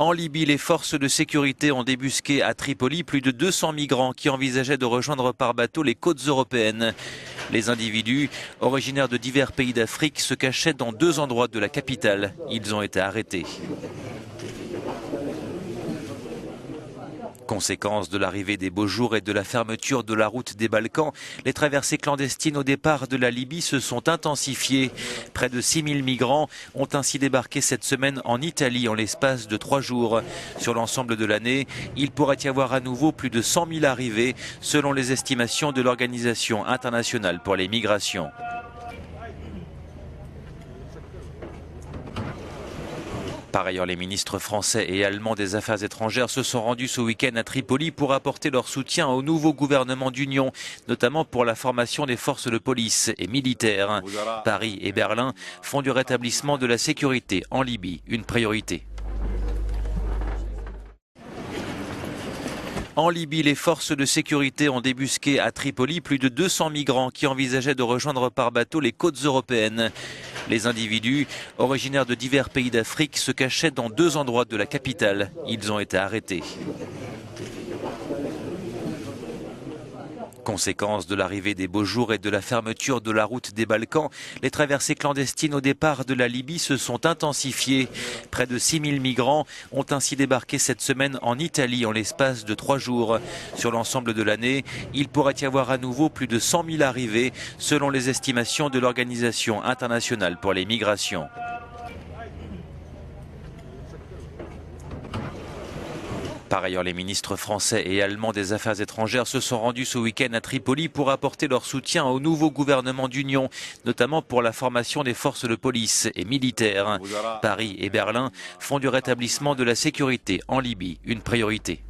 En Libye, les forces de sécurité ont débusqué à Tripoli plus de 200 migrants qui envisageaient de rejoindre par bateau les côtes européennes. Les individus, originaires de divers pays d'Afrique, se cachaient dans 2 endroits de la capitale. Ils ont été arrêtés. Conséquence de l'arrivée des beaux jours et de la fermeture de la route des Balkans, les traversées clandestines au départ de la Libye se sont intensifiées. Près de 6000 migrants ont ainsi débarqué cette semaine en Italie en l'espace de 3 jours. Sur l'ensemble de l'année, il pourrait y avoir à nouveau plus de 100 000 arrivées, selon les estimations de l'Organisation internationale pour les migrations. Par ailleurs, les ministres français et allemands des Affaires étrangères se sont rendus ce week-end à Tripoli pour apporter leur soutien au nouveau gouvernement d'union, notamment pour la formation des forces de police et militaires. Paris et Berlin font du rétablissement de la sécurité en Libye une priorité. En Libye, les forces de sécurité ont débusqué à Tripoli plus de 200 migrants qui envisageaient de rejoindre par bateau les côtes européennes. Les individus, originaires de divers pays d'Afrique, se cachaient dans 2 endroits de la capitale. Ils ont été arrêtés. Conséquence de l'arrivée des beaux jours et de la fermeture de la route des Balkans, les traversées clandestines au départ de la Libye se sont intensifiées. Près de 6000 migrants ont ainsi débarqué cette semaine en Italie en l'espace de 3 jours. Sur l'ensemble de l'année, il pourrait y avoir à nouveau plus de 100 000 arrivées, selon les estimations de l'Organisation internationale pour les migrations. Par ailleurs, les ministres français et allemands des Affaires étrangères se sont rendus ce week-end à Tripoli pour apporter leur soutien au nouveau gouvernement d'union, notamment pour la formation des forces de police et militaires. Paris et Berlin font du rétablissement de la sécurité en Libye une priorité.